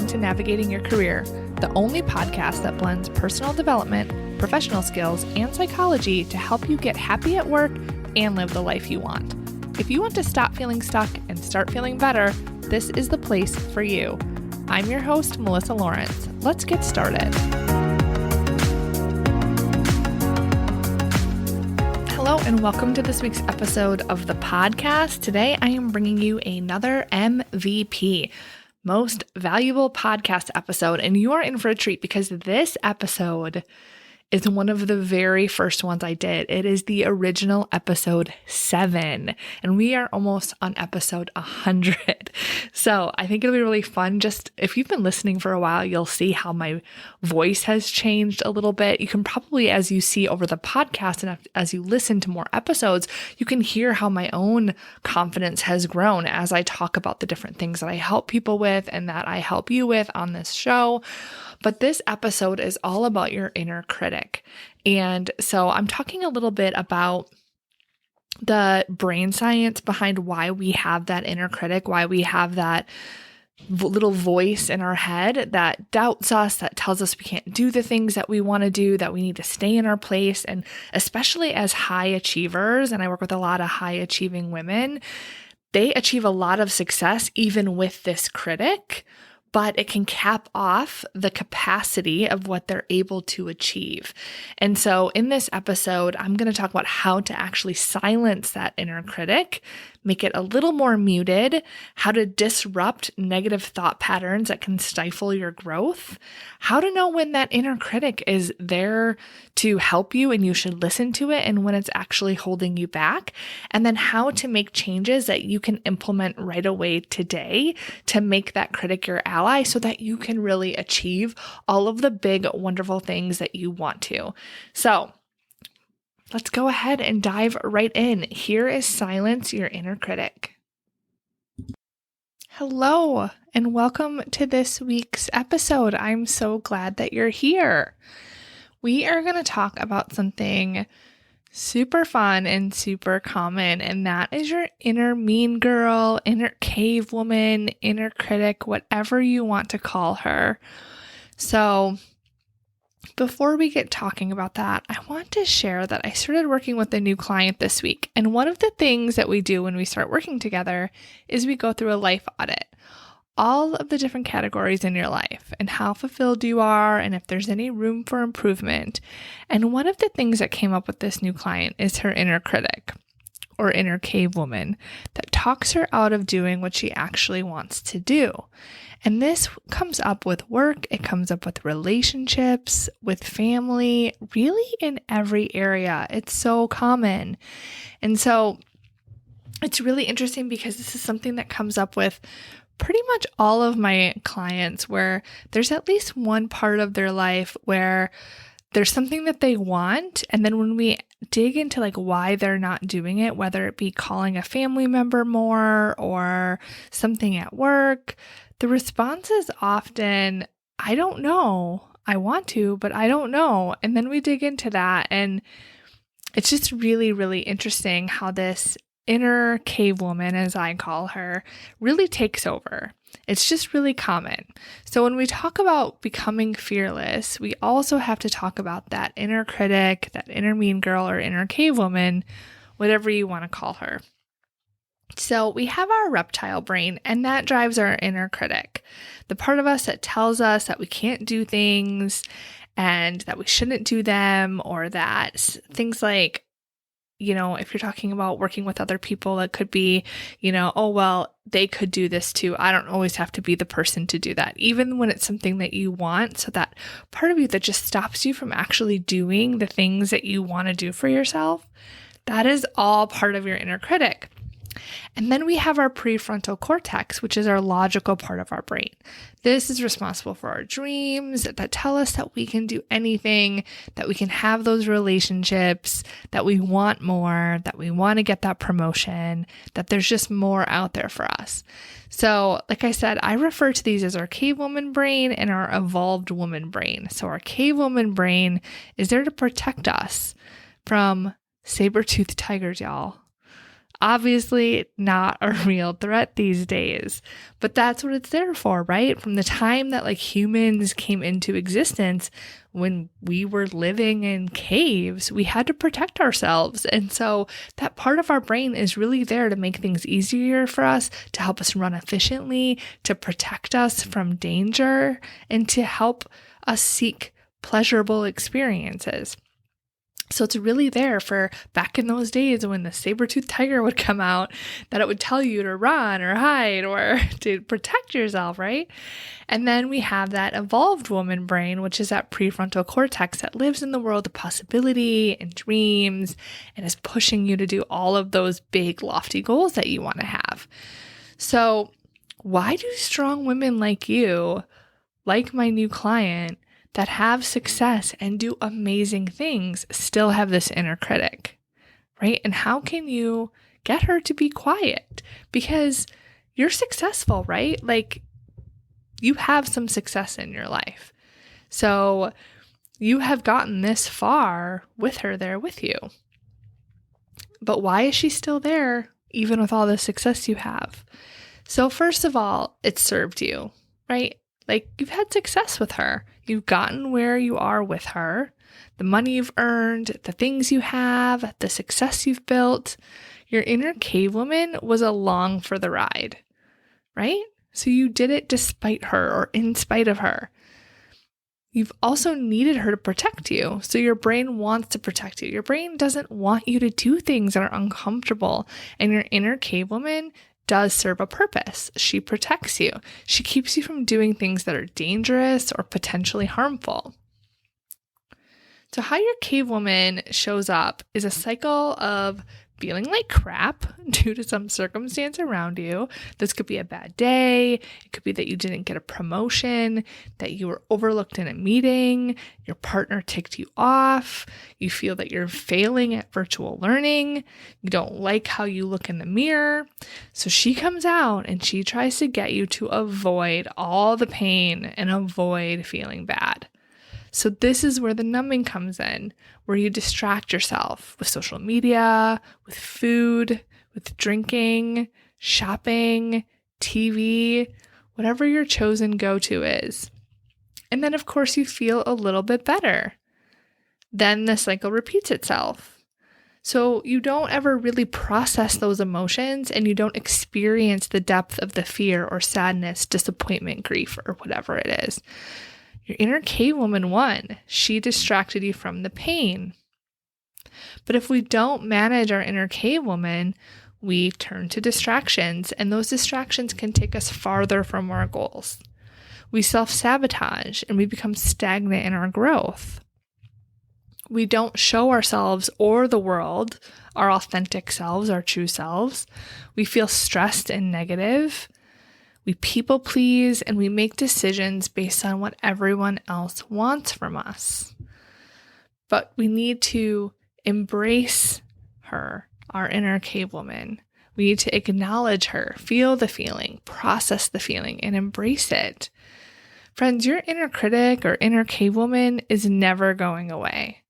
to Navigating Your Career, the only podcast that blends personal development, professional skills, and psychology to help you get happy at work and live the life you want. If you want to stop feeling stuck and start feeling better, this is the place for you. I'm your host, Melissa Lawrence. Let's get started. Hello, and welcome to this week's episode of the podcast. Today, I am bringing you another MVP, Most Valuable Podcast episode, and you are in for a treat because this episode is one of the very first ones I did. It is the original episode 7, and we are almost on episode 100. So I think it'll be really fun. Just if you've been listening for a while, you'll see how my voice has changed a little bit. You can probably, as you see over the podcast and as you listen to more episodes, you can hear how my own confidence has grown as I talk about the different things that I help people with and that I help you with on this show. But this episode is all about your inner critic. And so I'm talking a little bit about the brain science behind why we have that inner critic, why we have that little voice in our head that doubts us, that tells us we can't do the things that we want to do, that we need to stay in our place. And especially as high achievers, and I work with a lot of high achieving women, they achieve a lot of success even with this critic, but it can cap off the capacity of what they're able to achieve. And so in this episode, I'm going to talk about how to actually silence that inner critic, make it a little more muted, how to disrupt negative thought patterns that can stifle your growth, how to know when that inner critic is there to help you and you should listen to it, and when it's actually holding you back, and then how to make changes that you can implement right away today to make that critic your ally so that you can really achieve all of the big, wonderful things that you want to. So let's go ahead and dive right in. Here is Silence Your Inner Critic. Hello, and welcome to this week's episode. I'm so glad that you're here. We are going to talk about something super fun and super common, and that is your inner mean girl, inner cave woman, inner critic, whatever you want to call her. So before we get talking about that, I want to share that I started working with a new client this week. And one of the things that we do when we start working together is we go through a life audit. All of the different categories in your life and how fulfilled you are and if there's any room for improvement. And one of the things that came up with this new client is her inner critic or inner cave woman that talks her out of doing what she actually wants to do. And this comes up with work, it comes up with relationships, with family, really in every area. It's so common. And so it's really interesting because this is something that comes up with pretty much all of my clients, where there's at least one part of their life where there's something that they want. And then when we dig into like why they're not doing it, whether it be calling a family member more or something at work, the response is often, I don't know. I want to, but I don't know. And then we dig into that. And it's just really, really interesting how this inner cave woman, as I call her, really takes over. It's just really common. So when we talk about becoming fearless, we also have to talk about that inner critic, that inner mean girl or inner cave woman, whatever you want to call her. So we have our reptile brain, and that drives our inner critic, the part of us that tells us that we can't do things and that we shouldn't do them, or that things like, if you're talking about working with other people, it could be, oh, well, they could do this too. I don't always have to be the person to do that, even when it's something that you want. So that part of you that just stops you from actually doing the things that you want to do for yourself, that is all part of your inner critic. And then we have our prefrontal cortex, which is our logical part of our brain. This is responsible for our dreams that tell us that we can do anything, that we can have those relationships, that we want more, that we want to get that promotion, that there's just more out there for us. So, like I said, I refer to these as our cave woman brain and our evolved woman brain. So our cave woman brain is there to protect us from saber-toothed tigers, y'all. Obviously not a real threat these days, but that's what it's there for, right? From the time that humans came into existence, when we were living in caves, we had to protect ourselves. And so that part of our brain is really there to make things easier for us, to help us run efficiently, to protect us from danger, and to help us seek pleasurable experiences. So it's really there for back in those days when the saber-toothed tiger would come out, that it would tell you to run or hide or to protect yourself, right? And then we have that evolved woman brain, which is that prefrontal cortex that lives in the world of possibility and dreams and is pushing you to do all of those big, lofty goals that you want to have. So why do strong women like you, like my new client, that have success and do amazing things still have this inner critic, right? And how can you get her to be quiet? Because you're successful, right? You have some success in your life. So you have gotten this far with her there with you. But why is she still there, even with all the success you have? So first of all, it served you, right? You've had success with her. You've gotten where you are with her, the money you've earned, the things you have, the success you've built. Your inner cave woman was along for the ride, right? So you did it despite her or in spite of her. You've also needed her to protect you. So your brain wants to protect you. Your brain doesn't want you to do things that are uncomfortable. And your inner cave woman does serve a purpose. She protects you. She keeps you from doing things that are dangerous or potentially harmful. So how your cave woman shows up is a cycle of feeling like crap due to some circumstance around you. This could be a bad day. It could be that you didn't get a promotion, that you were overlooked in a meeting, your partner ticked you off, you feel that you're failing at virtual learning, you don't like how you look in the mirror. So she comes out and she tries to get you to avoid all the pain and avoid feeling bad. So this is where the numbing comes in, where you distract yourself with social media, with food, with drinking, shopping, TV, whatever your chosen go-to is. And then, of course, you feel a little bit better. Then the cycle repeats itself. So you don't ever really process those emotions and you don't experience the depth of the fear or sadness, disappointment, grief, or whatever it is. Your inner cave woman won. She distracted you from the pain. But if we don't manage our inner cave woman, we turn to distractions, and those distractions can take us farther from our goals. We self-sabotage, and we become stagnant in our growth. We don't show ourselves or the world our authentic selves, our true selves. We feel stressed and negative. We people please and we make decisions based on what everyone else wants from us. But we need to embrace her, our inner cave woman. We need to acknowledge her, feel the feeling, process the feeling, and embrace it. Friends, your inner critic or inner cave woman is never going away.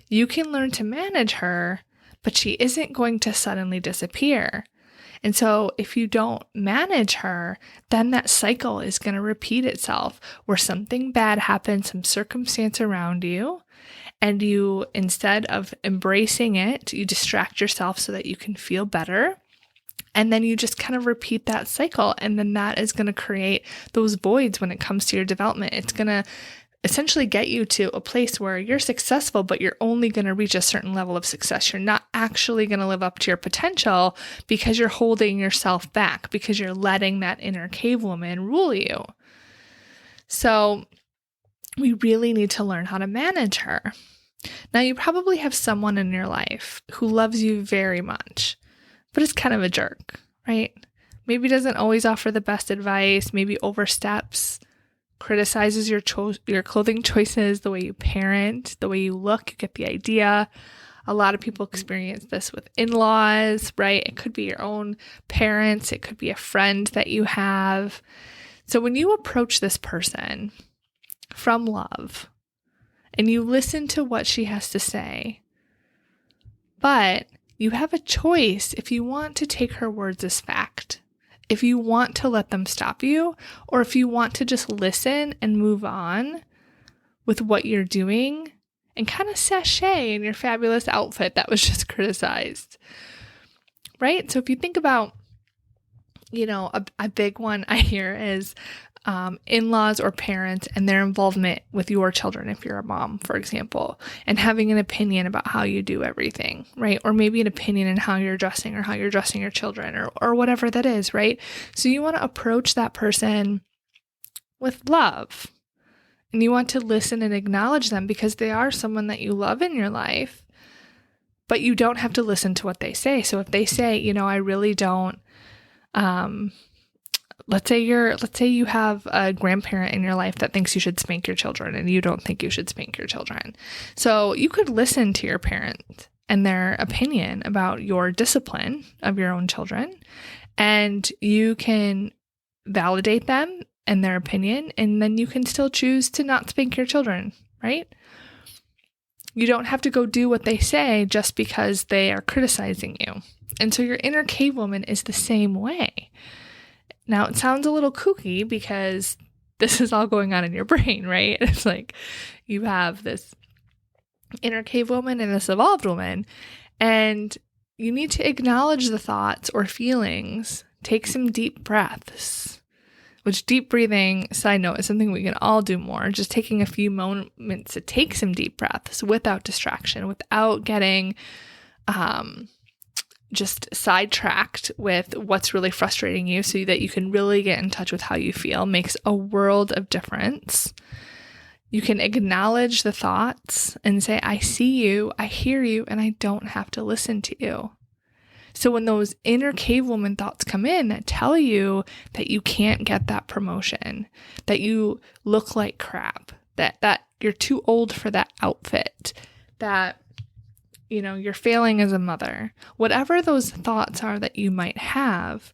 You can learn to manage her, but she isn't going to suddenly disappear. And so if you don't manage her, then that cycle is going to repeat itself where something bad happens, some circumstance around you, and you, instead of embracing it, you distract yourself so that you can feel better. And then you just kind of repeat that cycle. And then that is going to create those voids when it comes to your development. It's going to essentially get you to a place where you're successful, but you're only going to reach a certain level of success. You're not actually going to live up to your potential because you're holding yourself back, because you're letting that inner cave woman rule you. So we really need to learn how to manage her. Now, you probably have someone in your life who loves you very much, but is kind of a jerk, right? Maybe doesn't always offer the best advice, maybe oversteps, criticizes your clothing choices, the way you parent, the way you look. You get the idea. A lot of people experience this with in-laws, right? It could be your own parents. It could be a friend that you have. So when you approach this person from love and you listen to what she has to say, but you have a choice if you want to take her words as fact, if you want to let them stop you, or if you want to just listen and move on with what you're doing and kind of sashay in your fabulous outfit that was just criticized, right? So if you think about, a big one I hear is in-laws or parents and their involvement with your children, if you're a mom, for example, and having an opinion about how you do everything, right? Or maybe an opinion in how you're dressing or how you're dressing your children or whatever that is, right? So you want to approach that person with love, and you want to listen and acknowledge them because they are someone that you love in your life, but you don't have to listen to what they say. So if they say, I really don't, let's say you have a grandparent in your life that thinks you should spank your children and you don't think you should spank your children. So you could listen to your parent and their opinion about your discipline of your own children, and you can validate them and their opinion, and then you can still choose to not spank your children, right? You don't have to go do what they say just because they are criticizing you. And so your inner cave woman is the same way. Now, it sounds a little kooky because this is all going on in your brain, right? It's like you have this inner cave woman and this evolved woman, and you need to acknowledge the thoughts or feelings. Take some deep breaths, which deep breathing, side note, is something we can all do more. Just taking a few moments to take some deep breaths without distraction, without getting just sidetracked with what's really frustrating you, so that you can really get in touch with how you feel, makes a world of difference. You can acknowledge the thoughts and say, I see you, I hear you, and I don't have to listen to you. So when those inner cave woman thoughts come in that tell you that you can't get that promotion, that you look like crap, that you're too old for that outfit, that you're failing as a mother, whatever those thoughts are that you might have,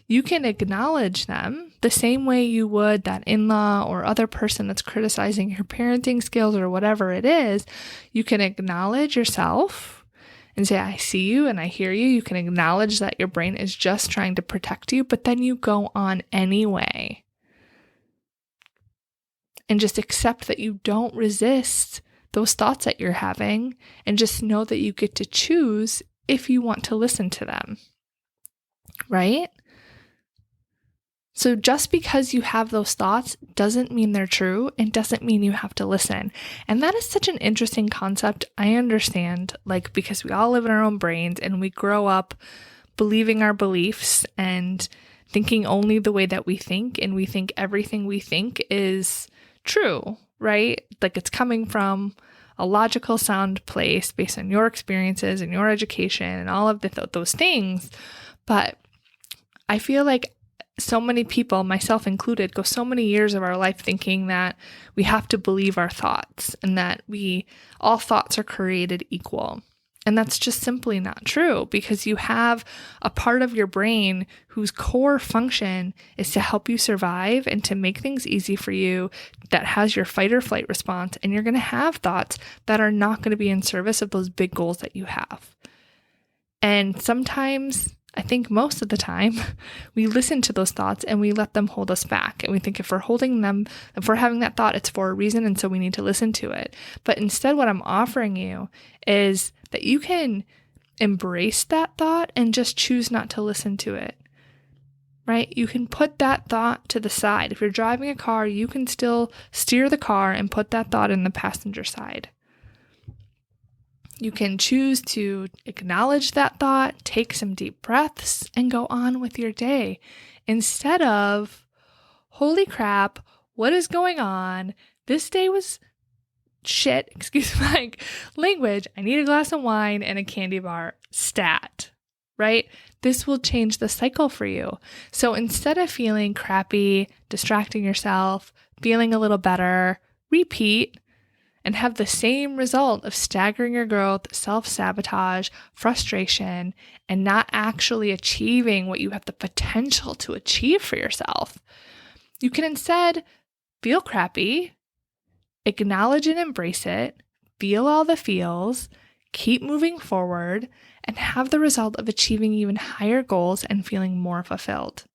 you can acknowledge them the same way you would that in-law or other person that's criticizing your parenting skills or whatever it is. You can acknowledge yourself and say, I see you and I hear you. You can acknowledge that your brain is just trying to protect you, but then you go on anyway. And just accept that you don't resist those thoughts that you're having, and just know that you get to choose if you want to listen to them, right? So just because you have those thoughts doesn't mean they're true and doesn't mean you have to listen. And that is such an interesting concept. I understand, because we all live in our own brains and we grow up believing our beliefs and thinking only the way that we think, and we think everything we think is true, right? It's coming from a logical, sound place based on your experiences and your education and all of those things. But I feel like so many people, myself included, go so many years of our life thinking that we have to believe our thoughts and that all thoughts are created equal. And that's just simply not true, because you have a part of your brain whose core function is to help you survive and to make things easy for you, that has your fight or flight response. And you're going to have thoughts that are not going to be in service of those big goals that you have. And sometimes, I think most of the time, we listen to those thoughts and we let them hold us back. And we think if we're having that thought, it's for a reason. And so we need to listen to it. But instead, what I'm offering you is that you can embrace that thought and just choose not to listen to it, right? You can put that thought to the side. If you're driving a car, you can still steer the car and put that thought in the passenger side. You can choose to acknowledge that thought, take some deep breaths, and go on with your day instead of, holy crap, what is going on? This day was shit, excuse my language. I need a glass of wine and a candy bar, stat, right? This will change the cycle for you. So instead of feeling crappy, distracting yourself, feeling a little better, repeat and have the same result of staggering your growth, self-sabotage, frustration, and not actually achieving what you have the potential to achieve for yourself. You can instead feel crappy, acknowledge and embrace it, feel all the feels, keep moving forward, and have the result of achieving even higher goals and feeling more fulfilled.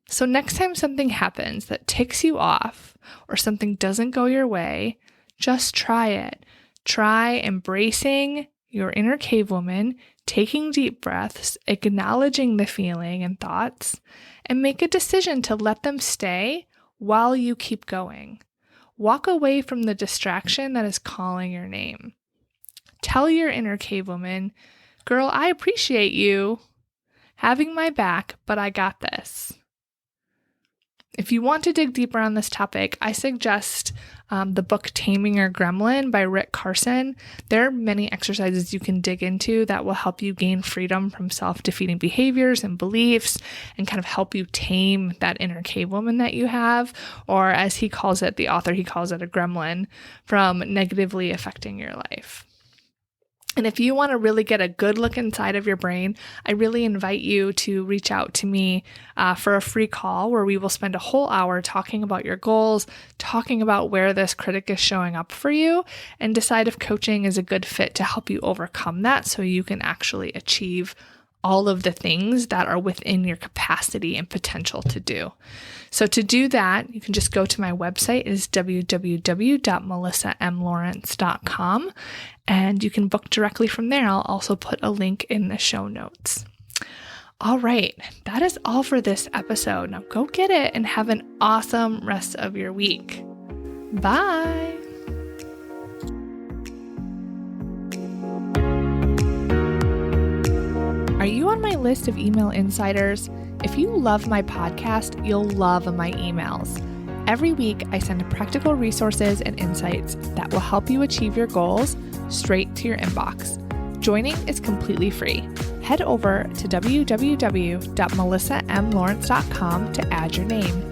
So next time something happens that ticks you off or something doesn't go your way, just try it. Try embracing your inner cave woman, taking deep breaths, acknowledging the feeling and thoughts, and make a decision to let them stay while you keep going. Walk away from the distraction that is calling your name. Tell your inner cave woman, girl, I appreciate you having my back, but I got this. If you want to dig deeper on this topic, I suggest the book Taming Your Gremlin by Rick Carson. There are many exercises you can dig into that will help you gain freedom from self-defeating behaviors and beliefs and kind of help you tame that inner cave woman that you have, or as he calls it, the author, he calls it a gremlin, from negatively affecting your life. And if you want to really get a good look inside of your brain, I really invite you to reach out to me for a free call where we will spend a whole hour talking about your goals, talking about where this critic is showing up for you, and decide if coaching is a good fit to help you overcome that so you can actually achieve all of the things that are within your capacity and potential to do. So to do that, you can just go to my website. It is www.melissamlawrence.com, and you can book directly from there. I'll also put a link in the show notes. All right, that is all for this episode. Now go get it and have an awesome rest of your week. Bye. Are you on my list of email insiders? If you love my podcast, you'll love my emails. Every week, I send practical resources and insights that will help you achieve your goals straight to your inbox. Joining is completely free. Head over to www.melissamlawrence.com to add your name.